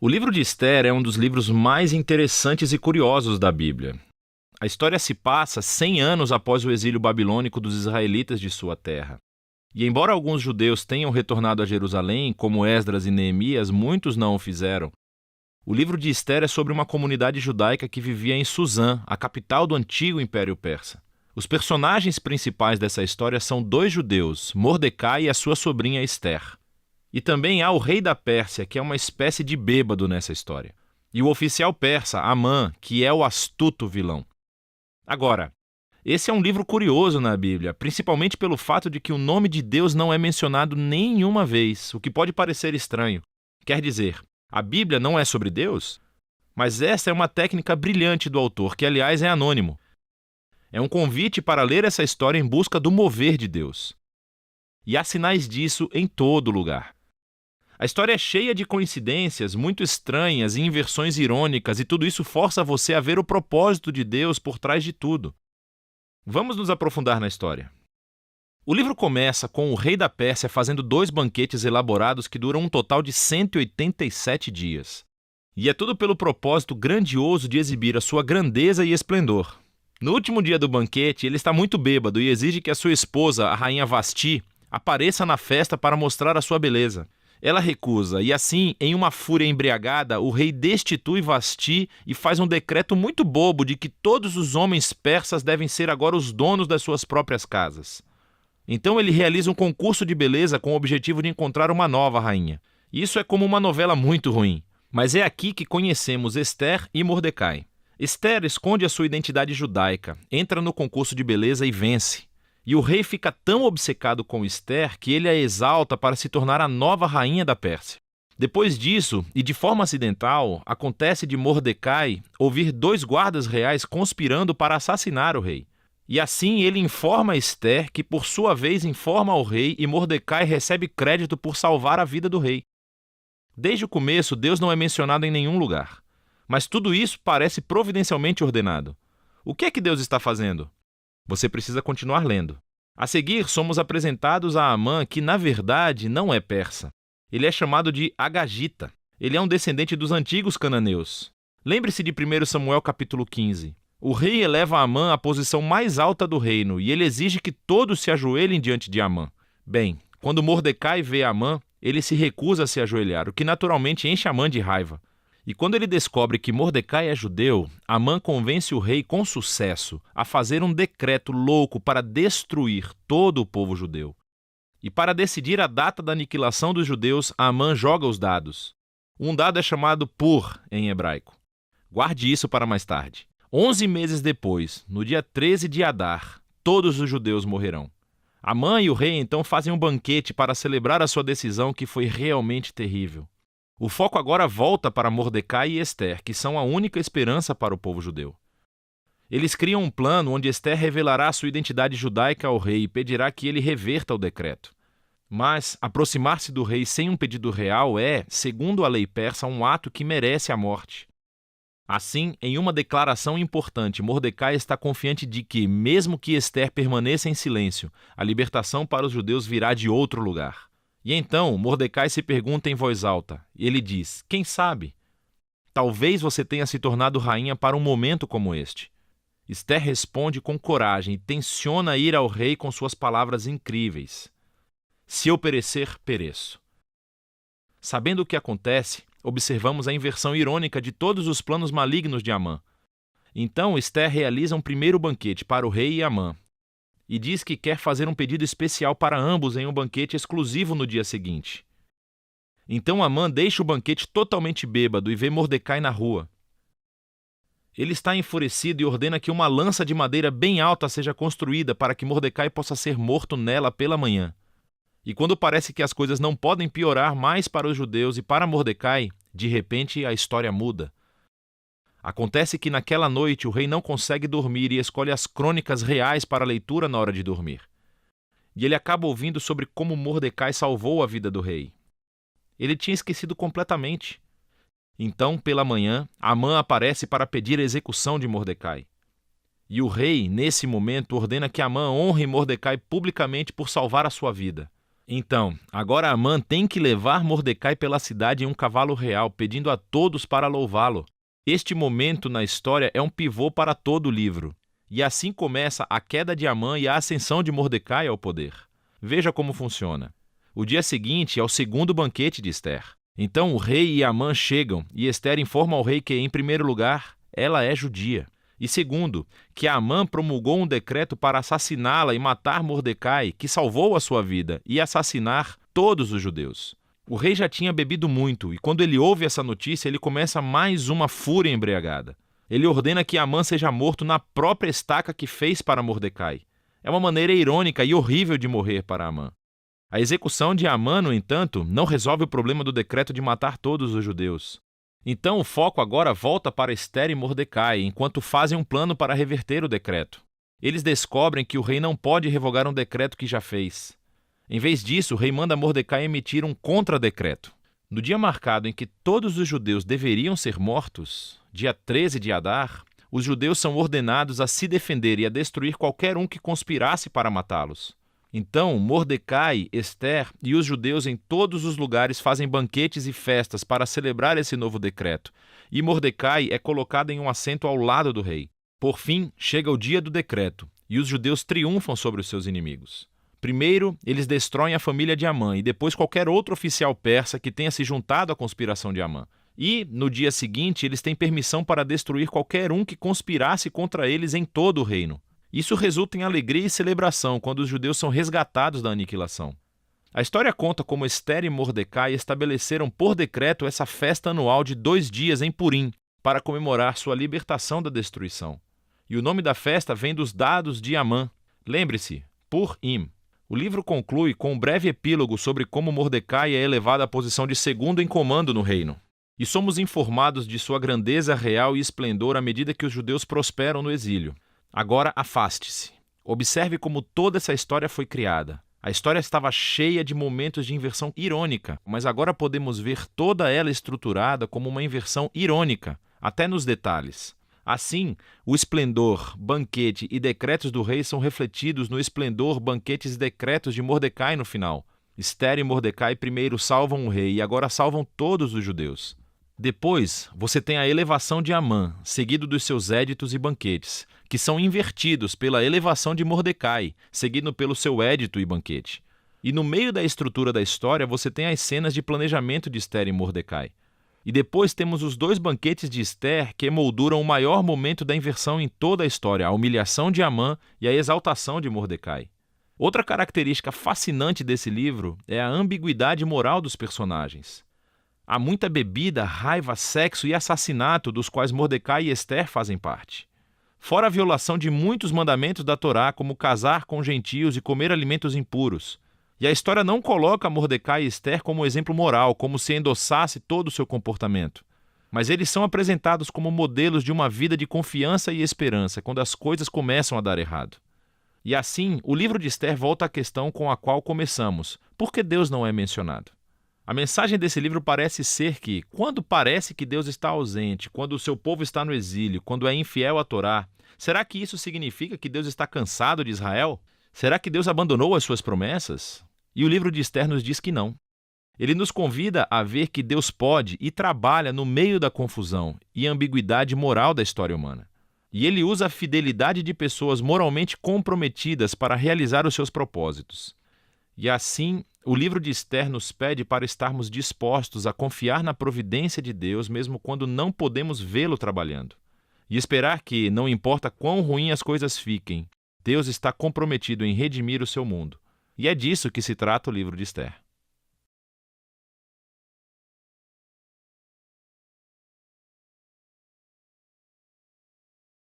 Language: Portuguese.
O livro de Ester é um dos livros mais interessantes e curiosos da Bíblia. A história se passa 100 anos após o exílio babilônico dos israelitas de sua terra. E embora alguns judeus tenham retornado a Jerusalém, como Esdras e Neemias, muitos não o fizeram. O livro de Ester é sobre uma comunidade judaica que vivia em Suzã, a capital do antigo Império Persa. Os personagens principais dessa história são dois judeus, Mordecai e a sua sobrinha Ester. E também há o rei da Pérsia, que é uma espécie de bêbado nessa história. E o oficial persa, Amã, que é o astuto vilão. Agora, esse é um livro curioso na Bíblia, principalmente pelo fato de que o nome de Deus não é mencionado nenhuma vez, o que pode parecer estranho. Quer dizer, a Bíblia não é sobre Deus? Mas essa é uma técnica brilhante do autor, que aliás é anônimo. É um convite para ler essa história em busca do mover de Deus. E há sinais disso em todo lugar. A história é cheia de coincidências muito estranhas e inversões irônicas, e tudo isso força você a ver o propósito de Deus por trás de tudo. Vamos nos aprofundar na história. O livro começa com o rei da Pérsia fazendo 2 banquetes elaborados que duram um total de 187 dias. E é tudo pelo propósito grandioso de exibir a sua grandeza e esplendor. No último dia do banquete, ele está muito bêbado e exige que a sua esposa, a rainha Vasti, apareça na festa para mostrar a sua beleza. Ela recusa, e assim, em uma fúria embriagada, o rei destitui Vasti e faz um decreto muito bobo de que todos os homens persas devem ser agora os donos das suas próprias casas. Então ele realiza um concurso de beleza com o objetivo de encontrar uma nova rainha. Isso é como uma novela muito ruim, mas é aqui que conhecemos Ester e Mordecai. Ester esconde a sua identidade judaica, entra no concurso de beleza e vence. E o rei fica tão obcecado com Ester que ele a exalta para se tornar a nova rainha da Pérsia. Depois disso, e de forma acidental, acontece de Mordecai ouvir 2 guardas reais conspirando para assassinar o rei. E assim ele informa Ester, que por sua vez informa ao rei, e Mordecai recebe crédito por salvar a vida do rei. Desde o começo, Deus não é mencionado em nenhum lugar. Mas tudo isso parece providencialmente ordenado. O que é que Deus está fazendo? Você precisa continuar lendo. A seguir, somos apresentados a Amã, que na verdade não é persa. Ele é chamado de Agagita. Ele é um descendente dos antigos cananeus. Lembre-se de 1 Samuel capítulo 15. O rei eleva Amã à posição mais alta do reino e ele exige que todos se ajoelhem diante de Amã. Bem, quando Mordecai vê Amã, ele se recusa a se ajoelhar, o que naturalmente enche Amã de raiva. E quando ele descobre que Mordecai é judeu, Amã convence o rei com sucesso a fazer um decreto louco para destruir todo o povo judeu. E para decidir a data da aniquilação dos judeus, Amã joga os dados. Um dado é chamado Pur, em hebraico. Guarde isso para mais tarde. 11 meses depois, no dia 13 de Adar, todos os judeus morrerão. Amã e o rei então fazem um banquete para celebrar a sua decisão, que foi realmente terrível. O foco agora volta para Mordecai e Ester, que são a única esperança para o povo judeu. Eles criam um plano onde Ester revelará sua identidade judaica ao rei e pedirá que ele reverta o decreto. Mas aproximar-se do rei sem um pedido real é, segundo a lei persa, um ato que merece a morte. Assim, em uma declaração importante, Mordecai está confiante de que, mesmo que Ester permaneça em silêncio, a libertação para os judeus virá de outro lugar. E então, Mordecai se pergunta em voz alta, e ele diz, quem sabe? Talvez você tenha se tornado rainha para um momento como este. Ester responde com coragem e tenciona ir ao rei com suas palavras incríveis. Se eu perecer, pereço. Sabendo o que acontece, observamos a inversão irônica de todos os planos malignos de Amã. Então, Ester realiza um primeiro banquete para o rei e Amã, e diz que quer fazer um pedido especial para ambos em um banquete exclusivo no dia seguinte. Então Amã deixa o banquete totalmente bêbado e vê Mordecai na rua. Ele está enfurecido e ordena que uma lança de madeira bem alta seja construída para que Mordecai possa ser morto nela pela manhã. E quando parece que as coisas não podem piorar mais para os judeus e para Mordecai, de repente a história muda. Acontece que naquela noite o rei não consegue dormir e escolhe as crônicas reais para leitura na hora de dormir. E ele acaba ouvindo sobre como Mordecai salvou a vida do rei. Ele tinha esquecido completamente. Então, pela manhã, Amã aparece para pedir a execução de Mordecai. E o rei, nesse momento, ordena que Amã honre Mordecai publicamente por salvar a sua vida. Então, agora Amã tem que levar Mordecai pela cidade em um cavalo real, pedindo a todos para louvá-lo. Este momento na história é um pivô para todo o livro. E assim começa a queda de Amã e a ascensão de Mordecai ao poder. Veja como funciona. O dia seguinte é o segundo banquete de Ester. Então o rei e Amã chegam e Ester informa ao rei que, em primeiro lugar, ela é judia. E segundo, que Amã promulgou um decreto para assassiná-la e matar Mordecai, que salvou a sua vida, e assassinar todos os judeus. O rei já tinha bebido muito, e quando ele ouve essa notícia, ele começa mais uma fúria embriagada. Ele ordena que Amã seja morto na própria estaca que fez para Mordecai. É uma maneira irônica e horrível de morrer para Amã. A execução de Amã, no entanto, não resolve o problema do decreto de matar todos os judeus. Então o foco agora volta para Ester e Mordecai, enquanto fazem um plano para reverter o decreto. Eles descobrem que o rei não pode revogar um decreto que já fez. Em vez disso, o rei manda Mordecai emitir um contra-decreto. No dia marcado em que todos os judeus deveriam ser mortos, dia 13 de Adar, os judeus são ordenados a se defender e a destruir qualquer um que conspirasse para matá-los. Então, Mordecai, Ester e os judeus em todos os lugares fazem banquetes e festas para celebrar esse novo decreto, e Mordecai é colocado em um assento ao lado do rei. Por fim, chega o dia do decreto, e os judeus triunfam sobre os seus inimigos. Primeiro, eles destroem a família de Amã e depois qualquer outro oficial persa que tenha se juntado à conspiração de Amã. E, no dia seguinte, eles têm permissão para destruir qualquer um que conspirasse contra eles em todo o reino. Isso resulta em alegria e celebração quando os judeus são resgatados da aniquilação. A história conta como Ester e Mordecai estabeleceram por decreto essa festa anual de 2 dias em Purim para comemorar sua libertação da destruição. E o nome da festa vem dos dados de Amã. Lembre-se, Purim. O livro conclui com um breve epílogo sobre como Mordecai é elevado à posição de segundo em comando no reino. E somos informados de sua grandeza real e esplendor à medida que os judeus prosperam no exílio. Agora afaste-se. Observe como toda essa história foi criada. A história estava cheia de momentos de inversão irônica, mas agora podemos ver toda ela estruturada como uma inversão irônica, até nos detalhes. Assim, o esplendor, banquete e decretos do rei são refletidos no esplendor, banquetes e decretos de Mordecai no final. Ester e Mordecai primeiro salvam o rei e agora salvam todos os judeus. Depois, você tem a elevação de Amã, seguido dos seus éditos e banquetes, que são invertidos pela elevação de Mordecai, seguido pelo seu édito e banquete. E no meio da estrutura da história, você tem as cenas de planejamento de Ester e Mordecai. E depois temos os 2 banquetes de Ester que emolduram o maior momento da inversão em toda a história, a humilhação de Amã e a exaltação de Mordecai. Outra característica fascinante desse livro é a ambiguidade moral dos personagens. Há muita bebida, raiva, sexo e assassinato dos quais Mordecai e Ester fazem parte. Fora a violação de muitos mandamentos da Torá, como casar com gentios e comer alimentos impuros. E a história não coloca Mordecai e Ester como exemplo moral, como se endossasse todo o seu comportamento. Mas eles são apresentados como modelos de uma vida de confiança e esperança, quando as coisas começam a dar errado. E assim, o livro de Ester volta à questão com a qual começamos: por que Deus não é mencionado? A mensagem desse livro parece ser que, quando parece que Deus está ausente, quando o seu povo está no exílio, quando é infiel à Torá, será que isso significa que Deus está cansado de Israel? Será que Deus abandonou as suas promessas? E o livro de Ester nos diz que não. Ele nos convida a ver que Deus pode e trabalha no meio da confusão e ambiguidade moral da história humana. E ele usa a fidelidade de pessoas moralmente comprometidas para realizar os seus propósitos. E assim, o livro de Ester nos pede para estarmos dispostos a confiar na providência de Deus, mesmo quando não podemos vê-lo trabalhando. E esperar que, não importa quão ruim as coisas fiquem, Deus está comprometido em redimir o seu mundo. E é disso que se trata o livro de Ester.